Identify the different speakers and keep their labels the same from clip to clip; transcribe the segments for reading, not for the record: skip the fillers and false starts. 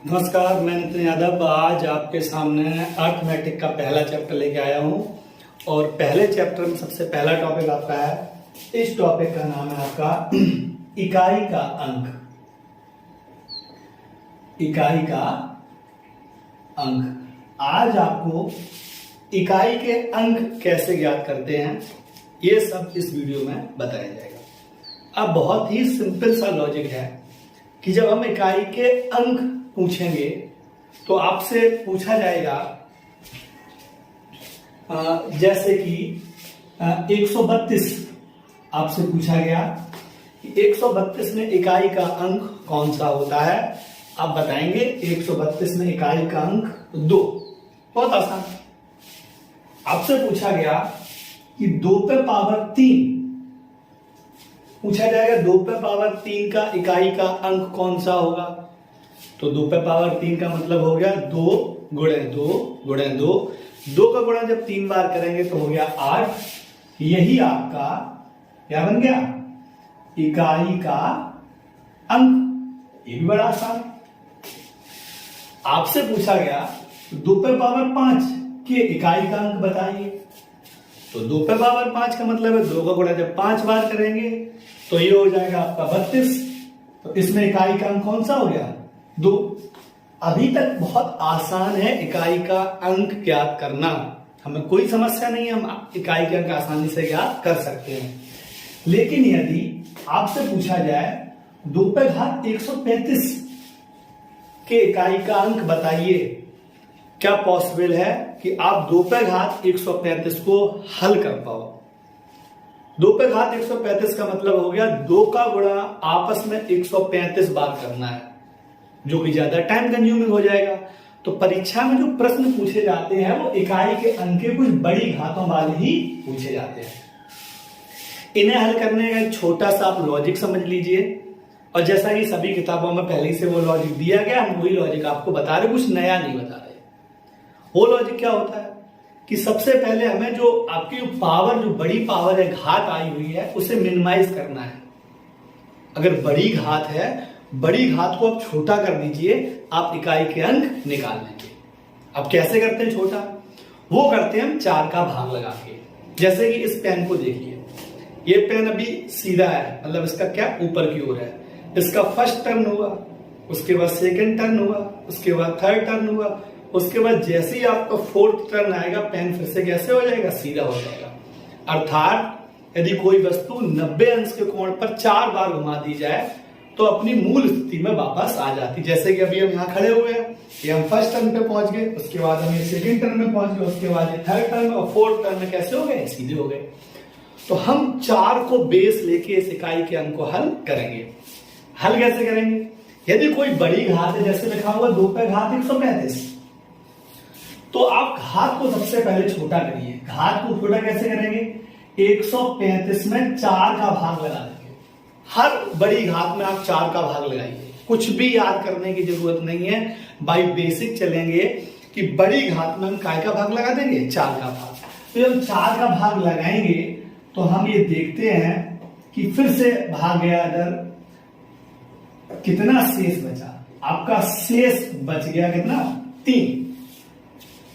Speaker 1: नमस्कार, मैं नितिन यादव आज आपके सामने अर्थमेटिक का पहला चैप्टर लेके आया हूं। और पहले चैप्टर में सबसे पहला टॉपिक आपका है, इस टॉपिक का नाम है आपका इकाई का अंक। इकाई का अंक। आज आपको इकाई के अंक कैसे ज्ञात करते हैं ये सब इस वीडियो में बताया जाएगा। अब बहुत ही सिंपल सा लॉजिक है कि जब हम इकाई के अंक पूछेंगे तो आपसे पूछा जाएगा जैसे कि 132 आपसे पूछा गया कि 132 में इकाई का अंक कौन सा होता है। आप बताएंगे 132 में इकाई का अंक 2। बहुत आसान। आपसे पूछा गया कि 2 पे पावर 3 पूछा जाएगा, 2 पे पावर 3 का इकाई का अंक कौन सा होगा। तो 2 पे पावर 3 का मतलब हो गया 2 गुणे 2 गुणे 2। 2 का गुणा जब 3 बार करेंगे तो हो गया 8। यही आपका क्या बन गया, इकाई का अंक। ये भी बड़ा आसान। आपसे पूछा गया 2 पे पावर 5 के इकाई का अंक बताइए। तो 2 पे पावर 5 का मतलब है 2 का गुणा जब 5 बार करेंगे तो ये हो जाएगा आपका 32। तो इसमें इकाई का अंक कौन सा हो गया, 2। अभी तक बहुत आसान है इकाई का अंक ज्ञात करना, हमें कोई समस्या नहीं है, हम इकाई के अंक आसानी से ज्ञात कर सकते हैं। लेकिन यदि आपसे पूछा जाए 2 पे घात 135 के इकाई का अंक बताइए, क्या पॉसिबल है कि आप 2 पे घात 135 को हल कर पाओ। 2 पे घात 135 का मतलब हो गया 2 का गुणा आपस में 135 बार करना है, जो कि ज्यादा टाइम कंज्यूमिंग हो जाएगा। तो परीक्षा में जो प्रश्न पूछे जाते हैं वो इकाई के अंक के कुछ बड़ी घातों वाले ही पूछे जाते हैं। इन्हें हल करने का एक छोटा सा आप लॉजिक समझ लीजिए, और जैसा कि सभी किताबों में पहले से वो लॉजिक दिया गया, हम वही लॉजिक आपको बता रहे, कुछ नया नहीं बता रहे। वो लॉजिक क्या होता है कि सबसे पहले हमें जो आपकी पावर, जो बड़ी पावर है, घात आई हुई है, उसे मिनिमाइज करना है। अगर बड़ी घात है, बड़ी घात को आप छोटा कर दीजिए, आप इकाई के अंक निकाल लेंगे। अब कैसे करते हैं छोटा, वो करते हैं हम 4 का भाग लगा के। जैसे कि इस पेन को देखिए, ये पेन अभी सीधा है, मतलब इसका क्या ऊपर की ओर है। इसका फर्स्ट टर्न हुआ, उसके बाद सेकंड टर्न हुआ, उसके बाद थर्ड टर्न हुआ, उसके बाद जैसे ही आपका फोर्थ टर्न आएगा पेन फिर से कैसे हो जाएगा, सीधा हो जाएगा। अर्थात यदि कोई वस्तु 90 अंश के कोण पर 4 बार घुमा दी जाए तो अपनी मूल स्थिति में वापस आ जाती। जैसे कि अभी हम यहाँ खड़े हुए हैं, ये हम फर्स्ट टर्न पे पहुंच गए, उसके बाद हम ये सेकंड टर्न में पहुंच गए, उसके बाद ये थर्ड टर्न में और फोर्थ टर्न में कैसे हो गए, सीधे हो गए। तो हम 4 को बेस लेके इस इकाई के अंक को हल करेंगे। हल कैसे करेंगे, यदि कोई बड़ी घात है, जैसे लिखा हुआ 2 पे घात 135, तो आप घात को सबसे पहले छोटा करिए। घात को छोटा कैसे करेंगे, 135 में 4 का भाग लगा देंगे। हर बड़ी घात में आप 4 का भाग लगाइए, कुछ भी याद करने की जरूरत नहीं है, बाय बेसिक चलेंगे कि बड़ी घात में हम काय का भाग लगा देंगे, 4 का भाग। तो जब 4 का भाग लगाएंगे तो हम ये देखते हैं कि फिर से भाग गया, इधर कितना शेष बचा, आपका शेष बच गया कितना, 3।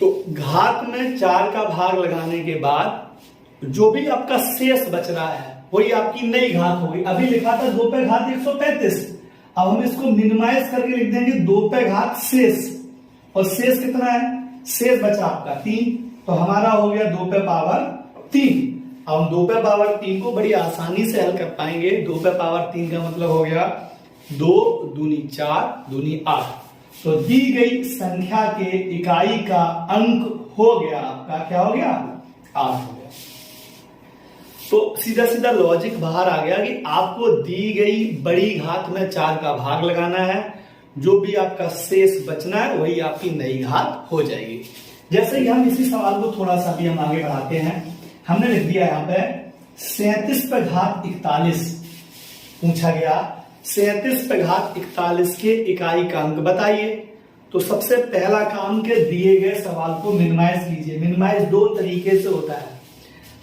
Speaker 1: तो घात में 4 का भाग लगाने के बाद जो भी आपका शेष बच रहा है वही आपकी नई घात होगी। अभी लिखा था 2 पे घात 135, अब हम इसको मिनिमाइज करके लिख देंगे 2 पे घात शेष, और शेष कितना है, शेष बचा आपका 3, तो हमारा हो गया 2 पे पावर 3। अब हम 2 पे पावर 3 को बड़ी आसानी से हल कर पाएंगे। 2 पे पावर 3 का मतलब हो गया 2 दूनी 4 दूनी 8। तो दी गई संख्या के इकाई का अंक हो गया आपका, क्या हो गया, 8 हो गया। तो सीधा सीधा लॉजिक बाहर आ गया कि आपको दी गई बड़ी घात में 4 का भाग लगाना है, जो भी आपका शेष बचना है वही आपकी नई घात हो जाएगी। जैसे कि हम इसी सवाल को थोड़ा सा भी हम आगे बढ़ाते हैं, हमने लिख दिया यहाँ पे 37 पे घात 41 पूछा गया, 37 पे घात 41 के इकाई का अंक बताइए। तो सबसे पहला काम के दिए गए सवाल को मिनिमाइज कीजिए। मिनिमाइज 2 तरीके से होता है,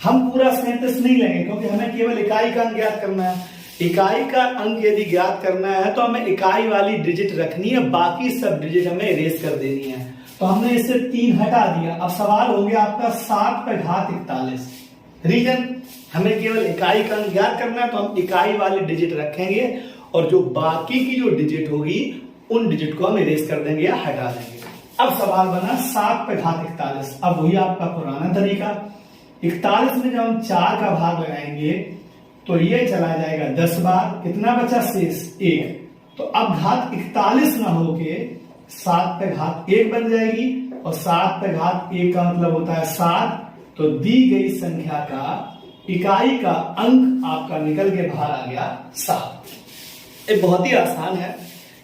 Speaker 1: हम पूरा 37 नहीं लेंगे क्योंकि हमें केवल इकाई का अंक ज्ञात करना है। इकाई का अंक यदि ज्ञात करना है तो हमें इकाई वाली डिजिट रखनी है, बाकी सब डिजिट हमें इरेज कर देनी है। तो हमने इसे 3 हटा दिया। अब सवाल हो गया आपका 7 पे घात 41। रीजन, हमें केवल इकाई का अंक ज्ञात करना है तो हम इकाई वाली डिजिट रखेंगे और जो बाकी की जो डिजिट होगी उन डिजिट को हम इरेज कर देंगे या हटा देंगे। अब सवाल बना 7 पे घात 41। अब वही आपका पुराना तरीका, 41 में जब हम 4 का भाग लगाएंगे तो ये चला जाएगा 10 बार, कितना बचा शेष 1। तो अब घात 41 ना होके 7 पे घात 1 बन जाएगी और 7 पे घात 1 का मतलब होता है 7। तो दी गई संख्या का इकाई का अंक आपका निकल के बाहर आ गया 7। ये बहुत ही आसान है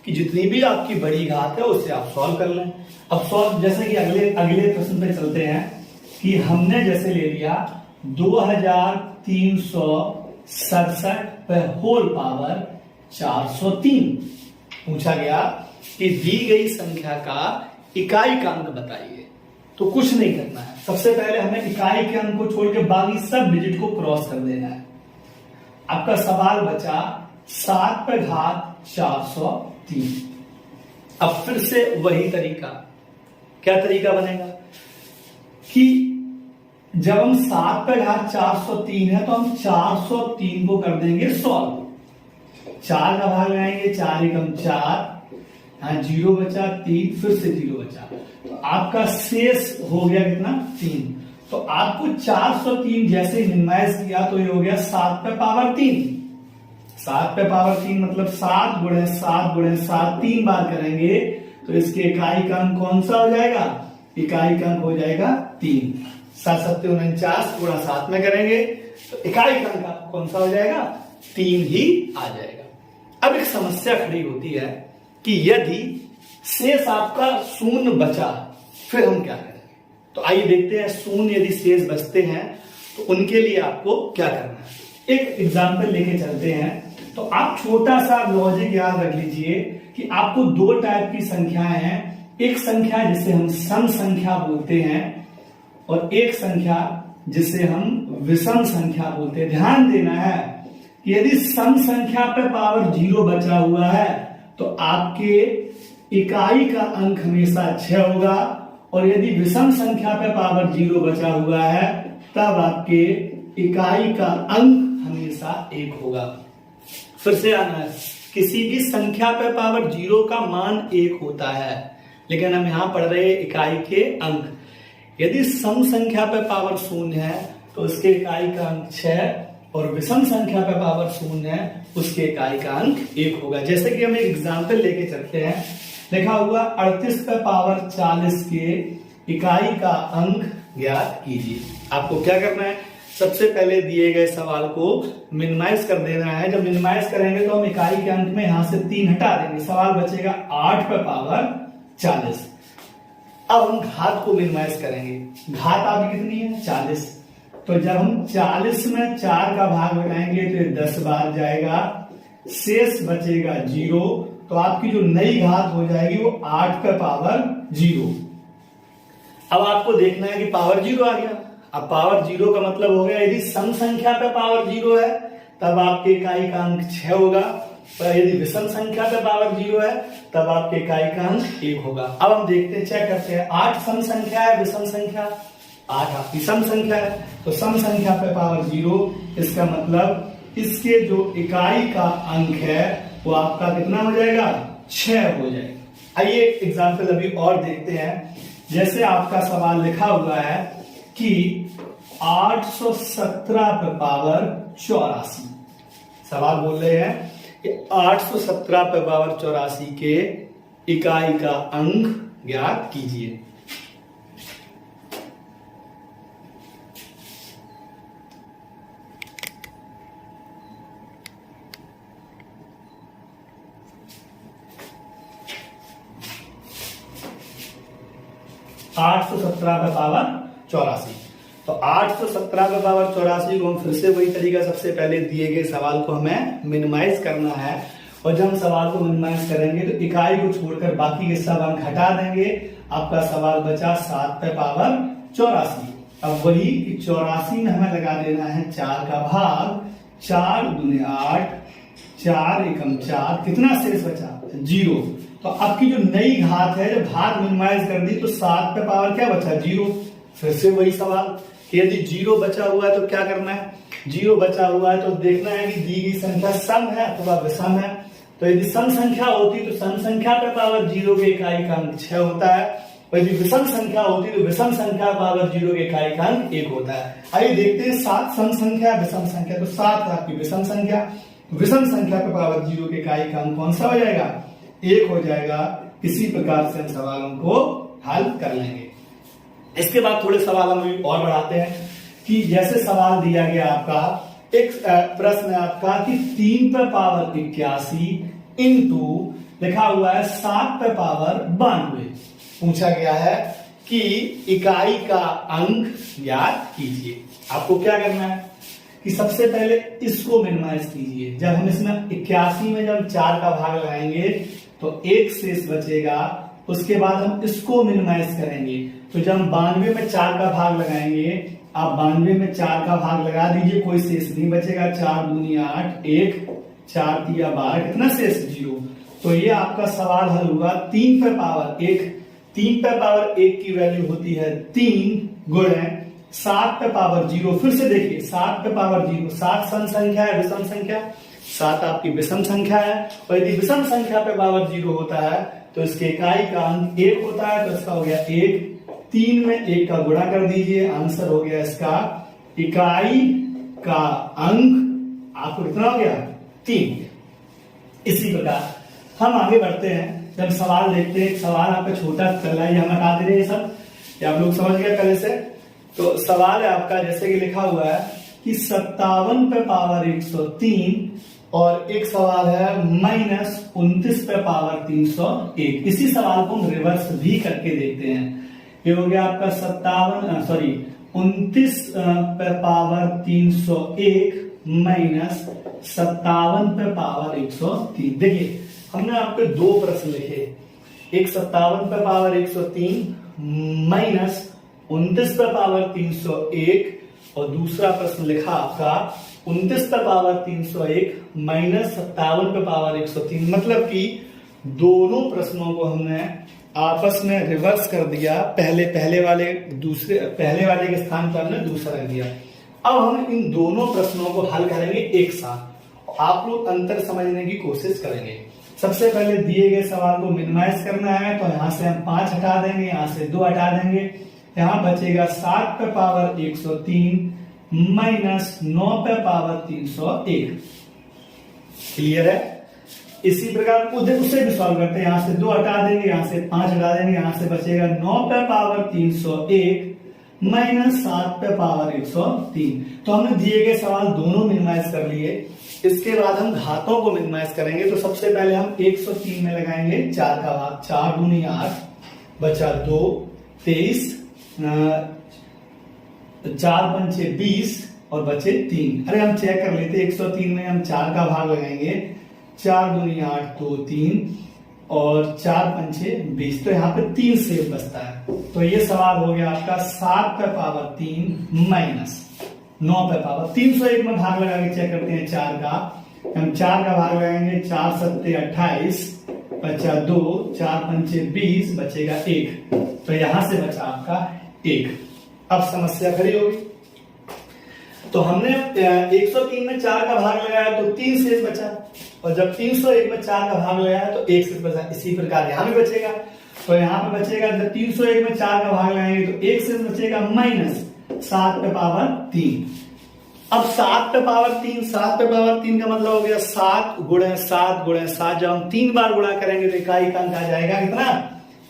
Speaker 1: कि जितनी भी आपकी बड़ी घात है उससे आप सॉल्व कर लें। अब सॉल्व जैसे कि अगले प्रश्न पे चलते हैं कि हमने जैसे ले लिया 2367 पे होल पावर 403। पूछा गया कि दी गई संख्या का इकाई का अंक बताइए। तो कुछ नहीं करना है, सबसे पहले हमें इकाई के अंक को छोड़ के बाकी सब डिजिट को क्रॉस कर देना है। आपका सवाल बचा 7 पे घात 403। अब फिर से वही तरीका, क्या तरीका बनेगा कि जब हम 7 पे घात 403 है तो हम 403 को कर देंगे सॉल्व। 4 का भाग लगाएंगे, 4 एकम 4, 0 बचा 3, फिर से 0 बचा, तो आपका शेष हो गया कितना 3। तो आपको 403 जैसे मिनिमाइज किया तो ये हो गया 7 पे पावर 3। 7 पे पावर 3 मतलब 7 गुणे 7 गुणे 7 3 बार करेंगे तो इसके इकाई का अंक कौन सा हो जाएगा, इकाई का अंक हो जाएगा 3। 7 7 49 गुणा 7 में करेंगे तो इकाई का अंक कौन सा हो जाएगा, 3 ही आ जाएगा। अब एक समस्या खड़ी होती है कि यदि शेष आपका शून्य बचा फिर हम क्या करेंगे। तो आइए देखते हैं शून्य यदि शेष बचते हैं तो उनके लिए आपको क्या करना है। एक एग्जाम्पल लेके चलते हैं। तो आप छोटा सा लॉजिक याद रख लीजिए कि आपको 2 टाइप की संख्याएं हैं। एक संख्या जिसे हम सम संख्या बोलते हैं और एक संख्या जिसे हम विषम संख्या बोलते हैं। ध्यान देना है कि यदि सम संख्या पे पावर 0 बचा हुआ है तो आपके इकाई का अंक हमेशा 6 होगा और यदि विषम संख्या पे पावर 0 बचा हुआ है तब आपके इकाई का अंक हमेशा 1 होगा। फिर से आना है, किसी भी संख्या पे पावर 0 का मान 1 होता है, लेकिन हम यहां पढ़ रहे हैं इकाई के अंक। यदि सम संख्या पे पावर 0 है तो उसके इकाई का अंक 6 और विषम संख्या पे पावर 0 है उसके इकाई का अंक 1 होगा। जैसे कि हम एक एग्जाम्पल लेके चलते हैं, लिखा हुआ 38 पे पावर 40 के इकाई का अंक ज्ञात कीजिए। आपको क्या करना है, सबसे पहले दिए गए सवाल को मिनिमाइज कर देना है। जब मिनिमाइज करेंगे तो हम इकाई के अंक में यहां से 3 हटा देंगे, सवाल बचेगा 8 पे पावर 40। अब हम घात को मिनिमाइज करेंगे। घात आपकी कितनी है 40, तो जब हम 40 में 4 का भाग लगाएंगे तो ये 10 बार जाएगा, शेष बचेगा 0। तो आपकी जो नई घात हो जाएगी वो 8 पे पावर 0। अब आपको देखना है कि पावर 0 आ गया। अब पावर 0 का मतलब हो गया यदि सम संख्या पे पावर 0 है तब आपके इकाई का अंक 6 होगा, पर यदि विषम संख्या पे पावर 0 है तब आपके इकाई का अंक 1 होगा। अब हम देखते हैं, चेक करते हैं। 8 सम संख्या है, विषम संख्या 8 आपकी सम संख्या है, तो सम संख्या पे पावर 0, इसका मतलब इसके जो इकाई का अंक है वो आपका कितना हो जाएगा 6 हो जाएगा। आइए एक एग्जाम्पल अभी और देखते हैं। जैसे आपका सवाल लिखा हुआ है कि 817 पे पावर 84, सवाल बोल रहे हैं कि 817 पे पावर 84 के इकाई का अंक ज्ञात कीजिए। आठ सौ 817 पे पावर 84, तो 817 पे पावर 84 को हम फिर से वही तरीका, सबसे पहले दिए गए सवाल को हमें मिनिमाइज करना है और जब हम सवाल को मिनिमाइज करेंगे तो इकाई को छोड़कर बाकी के सब अंक हटा देंगे। आपका सवाल बचा 7 पे पावर 84। अब वही 84 में हमें लगा देना है 4 का भाग, 4 दूनी 8, 4 एकम 4, कितना शेष बचा 0। तो आपकी जो नई घात है, जब घात मिनिमाइज कर दी तो 7 पे पावर क्या बचा 0। फिर से वही सवाल कि यदि 0 बचा हुआ है तो क्या करना है, 0 बचा हुआ है तो देखना है कि दी गई संख्या सम है अथवा विषम है। तो यदि सम संख्या होती तो सम संख्या पे पावर 0 के इकाई का अंक 6 होता है, और यदि विषम संख्या होती तो विषम संख्या पावर 0 के इकाई का अंक 1 होता है। आइए देखते हैं 7 सम संख्या विषम संख्या, तो 7 आपकी विषम संख्या, विषम संख्या पे पावर 0 के इकाई का अंक कौन सा हो जाएगा 1 हो जाएगा। इसी प्रकार से हम सवालों को हल कर लेंगे। इसके बाद थोड़े सवाल हम और बढ़ाते हैं कि जैसे सवाल दिया गया आपका एक प्रश्न है आपका कि 3 पे पावर 81 इंटू लिखा हुआ है 7 पे पावर 92। पूछा गया है कि इकाई का अंक ज्ञात कीजिए। आपको क्या करना है कि सबसे पहले इसको मिनिमाइज कीजिए। जब हम इसमें 81 में जब 4 का भाग लगाएंगे तो 1 शेष बचेगा, उसके बाद हम इसको मिनिमाइज करेंगे। तो जब हम 92 में 4 का भाग लगाएंगे, आप 92 में 4 का भाग लगा दीजिए, कोई शेष नहीं बचेगा। 4 दूनी 8, 1 4 तिया 12, कितना शेष 0। तो ये आपका सवाल हल हुआ 3 पे पावर 1। 3 पे पावर 1 की वैल्यू होती है 3 गुणे 7 पे पावर 0। फिर से देखिए 7 पे पावर 0, 7 सम संख्या है विषम संख्या, 7 आपकी विषम संख्या है, और यदि विषम संख्या पे पावर 0 होता है तो इसके इकाई का अंक 1 होता है। तो इसका हो गया 1, 3 में 1 का गुणा कर दीजिए, आंसर हो गया इसका इकाई का अंक आपको कितना हो गया 3। इसी प्रकार हम आगे बढ़ते हैं। जब सवाल देखते हैं, सवाल आपका छोटा चल रहा है, हम हटा दे रहे हैं सब, ये आप लोग समझ गए पहले से। तो सवाल है आपका जैसे कि लिखा हुआ है कि 57 पे पावर 103, और एक सवाल है -29 पे पावर 301। इसी सवाल को हम रिवर्स भी करके देखते हैं। ये हो गया आपका 29 पे पावर 301 माइनस 57 पे पावर 103। देखिए हमने आपके दो प्रश्न लिखे, एक 57 पे पावर 103 माइनस 29 पे पावर 301, और दूसरा प्रश्न लिखा आपका 29 पे पावर 301 माइनस 57 पे पावर 103। मतलब कि दोनों प्रश्नों को हमने आपस में रिवर्स कर दिया। पहले वाले के स्थान पर हमने दूसरा रख दिया। अब हम इन दोनों प्रश्नों को हल करेंगे एक साथ। आप लोग अंतर समझने की कोशिश करेंगे। सबसे पहले दिए गए सवाल को मिनिमाइज करना है, तो यहां से हम 5 हटा देंगे, यहां से 2 हटा देंगे, यहां बचेगा 7 पे पावर 103 माइनस 9 पे पावर 301। क्लियर है? इसी प्रकार उसे भी सॉल्व करते हैं। यहां से 2 हटा देंगे, यहां से 5 हटा देंगे, यहां से बचेगा 9 पे पावर 301 माइनस 7 पे पावर 103। तो हमने दिए गए सवाल दोनों मिनिमाइज कर लिए। इसके बाद हम घातों को मिनिमाइज करेंगे। तो सबसे पहले हम 103 में लगाएंगे 4 का भाग, 4 दूनी 8, बचा 2, 23, 4 पंचे 20 और बचे 3। अरे हम चेक कर लेते, 103 में हम 4 का भाग लगाएंगे, 4 दूनी 8, 2, 3 और 4 पंचे 20। तो यहाँ पे 3 सेव बचता है। तो ये सवाल हो गया आपका 7 पे पावर 3 माइनस 9 पे पावर 301 में भाग लगा के चेक करते हैं 4 का। हम 4 का भाग लगाएंगे, 4 सत्ते 28, बचा 2, 4 पंचे 20, बचेगा 1। तो यहां से बचा आपका 1। अब समस्या खड़ी होगी। तो हमने 103 में 4 का भाग लगाया तो 3 शेष बचा, और जब 301 में 4 का भाग लगाया तो 1 शेष बचा। इसी प्रकार यहां भी बचेगा। तो यहां पे बचेगा, जब 301 में 4 का भाग लगाएंगे तो 1 शेष बचेगा माइनस 7 पे पावर 3। अब 7 पे पावर 3, 7 पे पावर 3 का मतलब हो गया 7 गुणे 7 गुणे 7। जब हम 3 बार गुणा करेंगे तो इकाई का अंक आ जाएगा कितना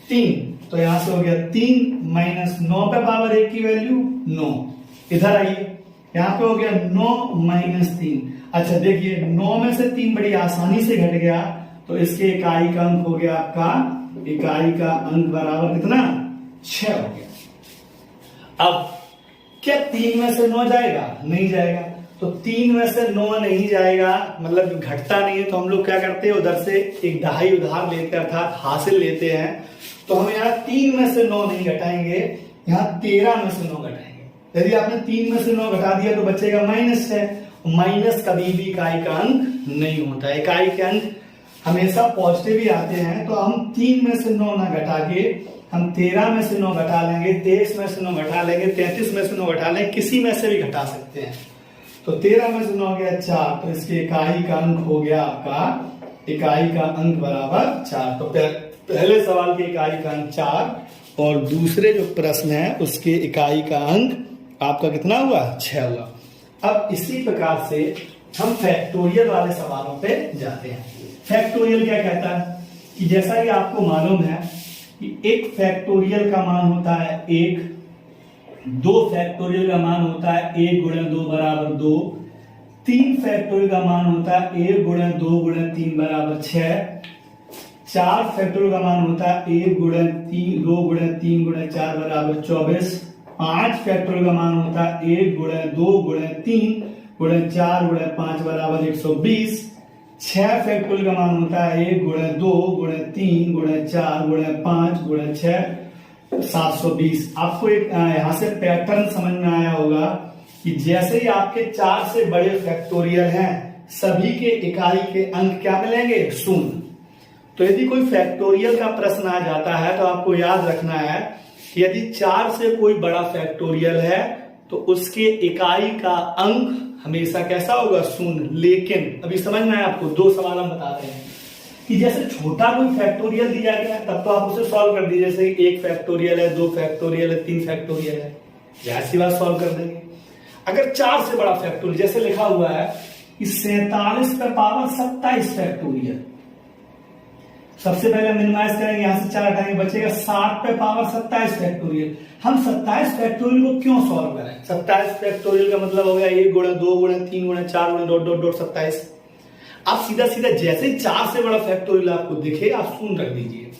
Speaker 1: 3। तो यहां से हो गया 3 माइनस 9 पे पावर 1 की वैल्यू 9। इधर आइए, यहां पे हो गया 9 माइनस 3। अच्छा देखिए 9 में से 3 बड़ी आसानी से घट गया, तो इसके इकाई का अंक हो गया आपका, इकाई का अंक बराबर कितना 6 हो गया। अब क्या 3 में से 9 जाएगा? नहीं जाएगा। तो 3 में से 9 नहीं जाएगा, मतलब घटता नहीं है। तो हम लोग क्या करते हैं, उधर से एक दहाई उधार लेते हैं, अर्थात हासिल लेते हैं। तो हम यहाँ 3 में से 9 नहीं घटाएंगे, यहाँ 13 में से 9 घटाएंगे। यदि आपने 3 में से 9 घटा दिया तो बचेगा -6, माइनस कभी भी इकाई का अंक नहीं होता। इकाई के अंक हमेशा पॉजिटिव ही आते हैं। तो हम 3 में से 9 ना घटा के हम 13 में से 9 घटा लेंगे, 23 में से 9 घटा लेंगे, 33 में से 9 घटा लेंगे, किसी में से भी घटा सकते हैं। तो 13 में से 9 गया 4, तो इसके इकाई का अंक हो गया आपका, इकाई का अंक बराबर 4। तो पहले सवाल की इकाई का अंक 4 और दूसरे जो प्रश्न है उसके इकाई का अंक आपका कितना हुआ, 6 हुआ। अब इसी प्रकार से हम फैक्टोरियल वाले सवालों पे जाते हैं। फैक्टोरियल क्या कहता है कि जैसा कि आपको मालूम है कि एक फैक्टोरियल का मान होता है 1, 2 फैक्टोरियल का मान होता है 1 गुणा 2 बराबर 2, 3 फैक्टोरियल का मान होता है 1 गुणा 2 गुणा 3 बराबर 6, 4 फैक्टोरियल का मान होता है 1 गुणा 3 2 गुणा 3 गुणा 4 बराबर 24, 5 फैक्टोरियल का मान होता है 1 गुणा 2 गुणा 3 गुणा 4 गुणा 5 बराबर 120, 6 फैक्टोरियल का मान होता है 1 गुणा 2 गुणा 3 गुणा 4 गुणा 5 गुणा 6 720। आपको एक यहां से पैटर्न समझ में आया होगा कि जैसे ही आपके 4 से बड़े फैक्टोरियल हैं सभी के इकाई के अंक क्या मिलेंगे, शून्य। तो यदि कोई फैक्टोरियल का प्रश्न आ जाता है तो आपको याद रखना है कि यदि 4 से कोई बड़ा फैक्टोरियल है तो उसके इकाई का अंक हमेशा कैसा होगा, शून्य। लेकिन अभी समझना है आपको, 2 सवाल हम बता रहे हैं कि जैसे छोटा कोई फैक्टोरियल दिया गया है तब तो आप उसे सॉल्व कर दीजिए, जैसे 1 फैक्टोरियल है, 2 फैक्टोरियल है, 3 फैक्टोरियल है, ऐसी बात सॉल्व कर देंगे। अगर 4 से बड़ा फैक्टोरियल जैसे लिखा हुआ है कि 47 पे पावर 27 फैक्टोरियल, सबसे पहले मिनिमाइज करेंगे, यहां से 4 हटाएंगे, बचेगा 7 पे पावर 27 फैक्टोरियल। हम 27 फैक्टोरियल को क्यों सॉल्व करें, 27 फैक्टोरियल का मतलब हो गया 1 गुणा 2 गुणा 3 गुणा 4 गुणा डॉट डॉट डॉट 27। आप सीधा सीधा जैसे ही 4 से बड़ा फैक्टोरियल आपको दिखे आप शून्य रख दीजिए।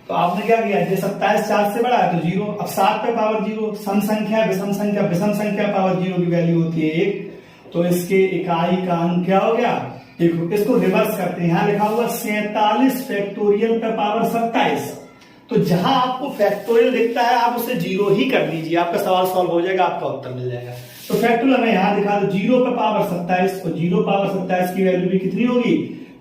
Speaker 1: तो आपने क्या किया, जैसे 27 4 से बड़ा है तो 0, अब 7 पे पावर 0, सम संख्या विषम संख्या, विषम संख्या पावर 0 की वैल्यू होती है 1, तो इसके इकाई का अंक क्या हो गया, देखो इसको रिवर्स करते हैं, यहां लिखा हुआ 47 फैक्टोरियल पे पावर 27, तो जहां आपको फैक्टोरियल दिखता है आप उसे 0 ही कर दीजिए, आपका सवाल सॉल्व हो जाएगा, आपका उत्तर मिल जाएगा। तो फैक्टोरियल में यहां दिखा दो 0 पे पावर 27, और 0 पावर 27 की वैल्यू भी कितनी होगी,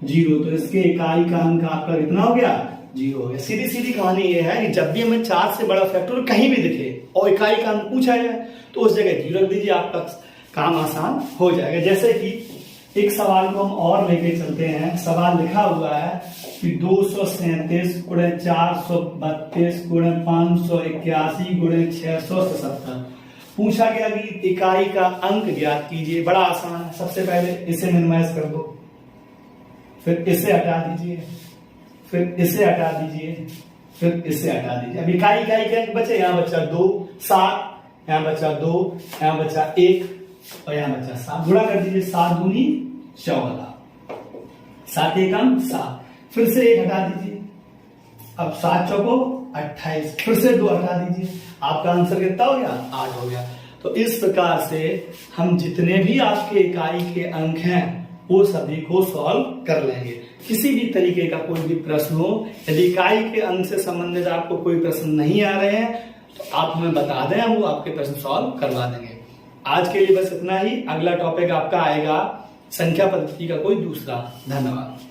Speaker 1: 0, तो इसके इकाई का अंक आपका कितना हो गया, 0 हो गया। सीधी सीधी कहानी ये है कि जब भी हमें 4 से बड़ा फैक्टोरियल कहीं भी दिखे और इकाई का अंक पूछा जाए तो उस जगह 0 रख दीजिए, आपका काम आसान हो जाएगा। जैसे कि एक सवाल को हम और लेके चलते हैं। सवाल लिखा हुआ है कि 237 गुणे 432 गुणे 581 गुणे 677 पूछा गया कि इकाई का अंक ज्ञात कीजिए। बड़ा आसान है, सबसे पहले इसे मिनिमाइज कर दो, फिर इसे हटा दीजिए, फिर इसे हटा दीजिए, फिर इसे हटा दीजिए। अब इकाई के अंक बचे, यहाँ बचा 2 7, यहाँ बचा 2, यहाँ बचा 1 और यहाँ बचा 7, गुणा कर दीजिए, 7 दूनी 14, 7 एकम 7, फिर से 1 हटा दीजिए, अब 7 चौको 28, फिर से 2 हटा दीजिए, आपका आंसर कितना हो गया, 8 हो गया। तो इस प्रकार से हम जितने भी आपके इकाई के अंक हैं वो सभी को सॉल्व कर लेंगे। किसी भी तरीके का कोई भी प्रश्न हो, यदि इकाई के अंक से संबंधित आपको कोई प्रश्न नहीं आ रहे हैं तो आप हमें बता दें, हम वो आपके प्रश्न सॉल्व करवा देंगे। आज के लिए बस इतना ही। अगला टॉपिक आपका आएगा संख्या पद्धति का कोई दूसरा। धन्यवाद।